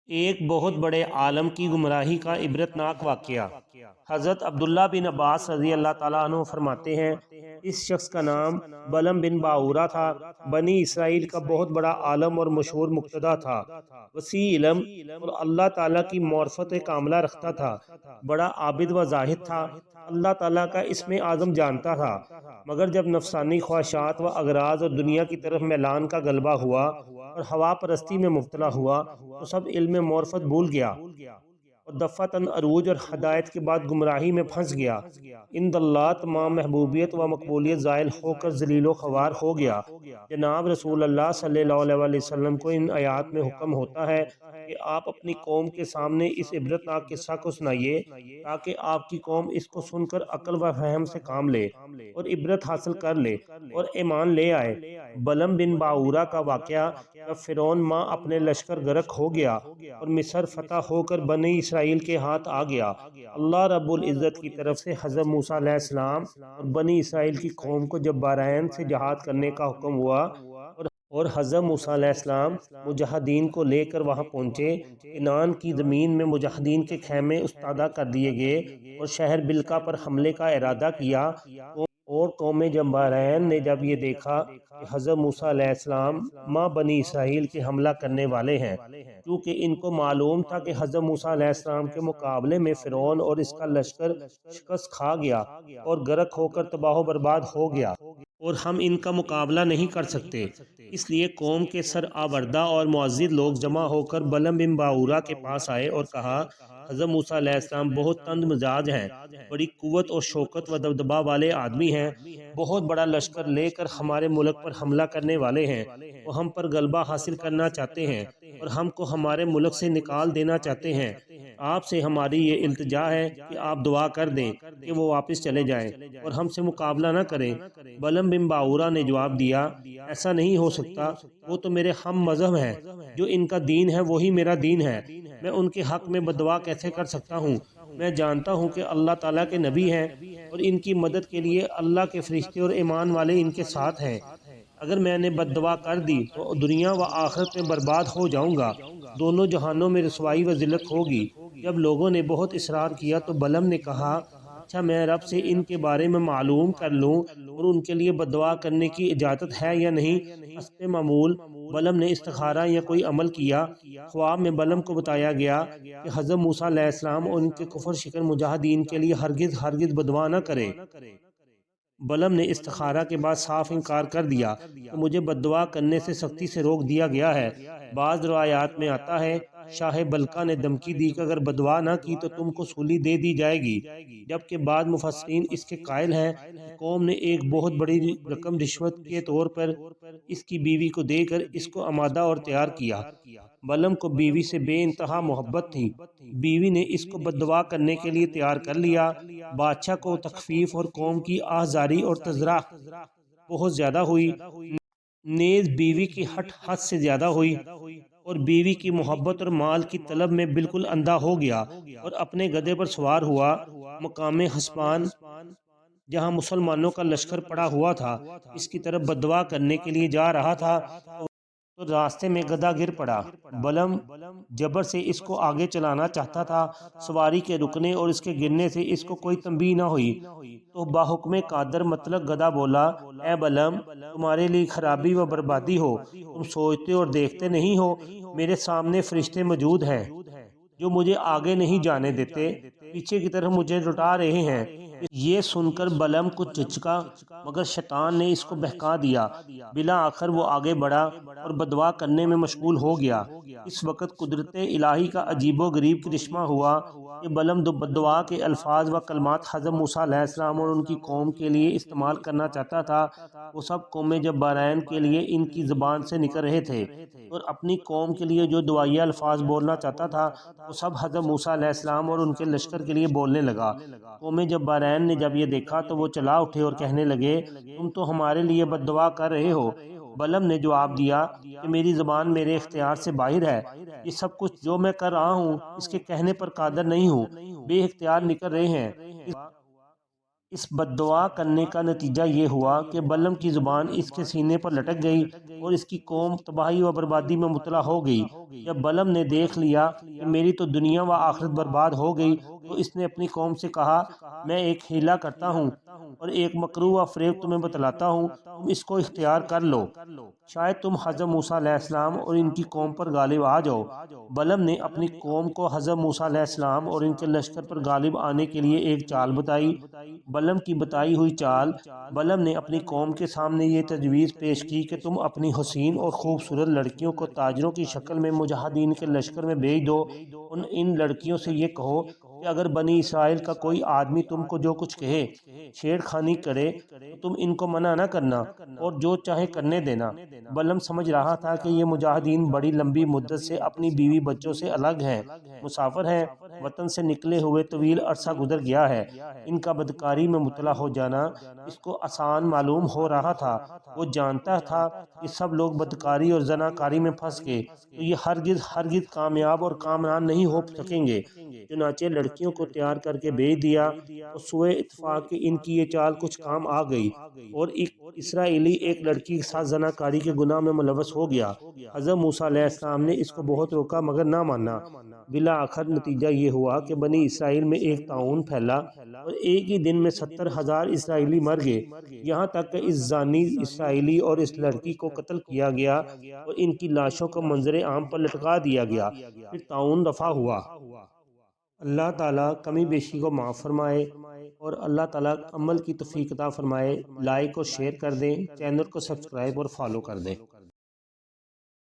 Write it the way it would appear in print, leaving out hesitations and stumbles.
ایک بہت بڑے عالم کی گمراہی کا عبرتناک واقعہ۔ حضرت عبداللہ بن عباس رضی اللہ تعالیٰ عنہ فرماتے ہیں، اس شخص کا نام بلم بن باورہ تھا۔ بنی اسرائیل کا بہت بڑا عالم اور مشہور مقتدی تھا، وسیع علم اور اللہ تعالیٰ کی معرفت کاملہ رکھتا تھا، بڑا عابد و زاہد تھا، اللہ تعالیٰ کا اسم اعظم جانتا تھا، مگر جب نفسانی خواہشات و اغراض اور دنیا کی طرف میلان کا غلبہ ہوا اور ہوا پرستی میں مبتلا ہوا تو سب علم معرفت بھول گیا اور دفعتاً عروج اور ہدایت کے بعد گمراہی میں پھنس گیا۔ اند اللہ تمام محبوبیت و مقبولیت زائل ہو کر ذلیل و خوار ہو گیا۔ جناب رسول اللہ صلی اللہ علیہ وسلم کو ان آیات میں حکم ہوتا ہے کہ آپ اپنی قوم کے سامنے اس عبرتناک قصہ کو سنائیے تاکہ آپ کی قوم اس کو سن کر عقل و فہم سے کام لے اور عبرت حاصل کر لے اور ایمان لے آئے۔ بلم بن باورہ کا واقعہ، جب فرعون ماں اپنے لشکر غرق ہو گیا اور مصر فتح ہو کر بنی اسرائیل کے ہاتھ آ گیا، اللہ رب العزت کی طرف سے حضرت موسیٰ علیہ السلام اور بنی اسرائیل کی قوم کو جبارین سے جہاد کرنے کا حکم ہوا اور حضرت موسیٰ علیہ السلام مجاہدین کو لے کر وہاں پہنچے۔ کنعان کی زمین میں مجاہدین کے خیمے استادہ کر دیے گئے اور شہر بلقا پر حملے کا ارادہ کیا، اور قوم جبارین نے جب یہ دیکھا کہ حضرت موسیٰ علیہ السلام ماں بنی اسرائیل کے حملہ کرنے والے ہیں، کیونکہ ان کو معلوم تھا کہ حضرت موسیٰ علیہ السلام کے مقابلے میں فرعون اور اس کا لشکر شکست کھا گیا اور غرق ہو کر تباہ و برباد ہو گیا اور ہم ان کا مقابلہ نہیں کر سکتے، اس لیے قوم کے سرآوردہ اور معزز لوگ جمع ہو کر بلم بن باورہ کے پاس آئے اور کہا، حضرت موسیٰ علیہ السلام بہت تند مزاج ہیں، بڑی قوت اور شوکت و دبدبہ والے آدمی ہیں، بہت بڑا لشکر لے کر ہمارے ملک پر حملہ کرنے والے ہیں، وہ ہم پر غلبہ حاصل کرنا چاہتے ہیں اور ہم کو ہمارے ملک سے نکال دینا چاہتے ہیں۔ آپ سے ہماری یہ التجا ہے کہ آپ دعا کر دیں کہ وہ واپس چلے جائیں اور ہم سے مقابلہ نہ کریں۔ بلم بن باورہ نے جواب دیا، ایسا نہیں ہو سکتا، وہ تو میرے ہم مذہب ہیں، جو ان کا دین ہے وہی میرا دین ہے، میں ان کے حق میں بددعا کیسے کر سکتا ہوں؟ میں جانتا ہوں کہ اللہ تعالیٰ کے نبی ہیں اور ان کی مدد کے لیے اللہ کے فرشتے اور ایمان والے ان کے ساتھ ہیں، اگر میں نے بددعا کر دی تو دنیا و آخرت میں برباد ہو جاؤں گا، دونوں جہانوں میں رسوائی و ذلت ہوگی۔ جب لوگوں نے بہت اصرار کیا تو بلم نے کہا، اچھا میں رب سے ان کے بارے میں معلوم کر لوں اور ان کے لیے بددعا کرنے کی اجازت ہے یا نہیں۔ حسب معمول بلم نے استخارہ یا کوئی عمل کیا۔ خواب میں بلم کو بتایا گیا کہ حضرت موسیٰ علیہ السلام اور ان کے کفر شکن مجاہدین کے لیے ہرگز بددعا نہ کرے۔ بلم نے استخارہ کے بعد صاف انکار کر دیا کہ مجھے بددعا کرنے سے سختی سے روک دیا گیا ہے۔ بعض روایات میں آتا ہے شاہ بلقا نے دھمکی دی کہ اگر بددعا نہ کی تو تم کو سولی دے دی جائے گی، جبکہ بعض مفسرین اس کے قائل ہیں کہ قوم نے ایک بہت بڑی رقم رشوت کے طور پر اس کی بیوی کو دے کر اس کو آمادہ اور تیار کیا۔ بلم کو بیوی سے بے انتہا محبت تھی، بیوی نے اس کو بددعا کرنے کے لیے تیار کر لیا۔ بادشاہ کو تخفیف اور قوم کی آہذاری اور تذرع بہت زیادہ ہوئی، نیز بیوی کی ہٹ حد سے زیادہ ہوئی اور بیوی کی محبت اور مال کی طلب میں بالکل اندھا ہو گیا اور اپنے گدھے پر سوار ہوا۔ مقام حسپان جہاں مسلمانوں کا لشکر پڑا ہوا تھا، اس کی طرف بددعا کرنے کے لیے جا رہا تھا تو راستے میں گدھا گر پڑا۔ بلم جبر سے اس کو آگے چلانا چاہتا تھا، سواری کے رکنے اور اس کے گرنے سے اس کو کوئی تنبیہ نہ ہوئی تو بحکم قادر مطلق گدھا بولا، اے بلم تمہارے لیے خرابی و بربادی ہو، تم سوچتے اور دیکھتے نہیں ہو میرے سامنے فرشتے موجود ہیں جو مجھے آگے نہیں جانے دیتے، پیچھے کی طرف مجھے لٹا رہے ہیں۔ یہ سن کر بلم کچھ جھجکا، مگر شیطان نے اس کو بہکا دیا، بالآخر وہ آگے بڑھا اور بددعا کرنے میں مشغول ہو گیا۔ اس وقت قدرت الہی کا عجیب و غریب کرشمہ ہوا کہ بلم بددعا کے الفاظ و کلمات حضرت موسیٰ علیہ السلام اور ان کی قوم کے لیے استعمال کرنا چاہتا تھا، وہ سب قوم جبارین کے لیے ان کی زبان سے نکل رہے تھے، اور اپنی قوم کے لیے جو دعائیہ الفاظ بولنا چاہتا تھا وہ سب حضرت موسیٰ علیہ السلام اور ان کے لشکر کے لیے بولنے لگا۔ قوم جبارین نے جب یہ دیکھا تو وہ چلا اٹھے اور کہنے لگے، تم تو ہمارے لیے بددعا کر رہے ہو۔ بلم نے جواب دیا کہ میری زبان میرے اختیار سے باہر ہے، یہ سب کچھ جو میں کر رہا ہوں اس کے کہنے پر قادر نہیں ہوں، بے اختیار نکل رہے ہیں۔ اس بد دعا کرنے کا نتیجہ یہ ہوا کہ بلم کی زبان اس کے سینے پر لٹک گئی اور اس کی قوم تباہی و بربادی میں مبتلا ہو گئی۔ جب بلم نے دیکھ لیا کہ میری تو دنیا و آخرت برباد ہو گئی تو اس نے اپنی قوم سے کہا، میں ایک حیلہ کرتا ہوں اور ایک مکروہ و فریب تمہیں بتلاتا ہوں، تم اس کو اختیار کر لو، شاید تم حضرت موسیٰ علیہ السلام اور ان کی قوم پر غالب آ جاؤ۔ بلم نے اپنی قوم کو حضرت موسیٰ علیہ السلام اور ان کے لشکر پر غالب آنے کے لیے ایک چال بتائی۔ بلم کی بتائی ہوئی چال، بلم نے اپنی قوم کے سامنے یہ تجویز پیش کی کہ تم اپنی حسین اور خوبصورت لڑکیوں کو تاجروں کی شکل میں مجاہدین کے لشکر میں بھیج دو۔ ان لڑکیوں سے یہ کہو کہ اگر بنی اسرائیل کا کوئی آدمی تم کو جو کچھ کہے، چھیڑ خانی کرے، تو تم ان کو منع نہ کرنا اور جو چاہے کرنے دینا۔ بلم سمجھ رہا تھا کہ یہ مجاہدین بڑی لمبی مدت سے اپنی بیوی بچوں سے الگ ہیں، مسافر ہیں، وطن سے نکلے ہوئے طویل عرصہ گزر گیا ہے۔ ان کا بدکاری میں مبتلا ہو جانا اس کو آسان معلوم ہو رہا تھا۔ وہ جانتا تھا کہ سب لوگ بدکاری اور زناکاری میں پھنس گئے تو یہ ہرگز کامیاب اور کامران نہیں ہو سکیں گے۔ چنانچہ لڑکیوں کو تیار کر کے بھیج دیا اور سوئے اتفاق کہ ان کی یہ چال کچھ کام آ گئی اور ایک اسرائیلی ایک لڑکی کے ساتھ زناکاری کے گناہ میں ملوث ہو گیا۔ حضرت موسیٰ علیہ السلام نے اس کو بہت روکا مگر نہ مانا۔ بالآخر نتیجہ یہ ہوا کہ بنی اسرائیل میں ایک طاعون پھیلا اور ایک ہی دن میں 70,000 اسرائیلی مر گئے، یہاں تک کہ اس زانی اسرائیلی اور اس لڑکی کو قتل کیا گیا اور ان کی لاشوں کو منظر عام پر لٹکا دیا گیا۔ پھر طاعون رفع ہوا۔ اللہ تعالیٰ کمی بیشی کو معاف فرمائے اور اللہ تعالیٰ عمل کی توفیق عطا فرمائے۔ لائک اور شیئر کر دیں، چینل کو سبسکرائب اور فالو کر دیں۔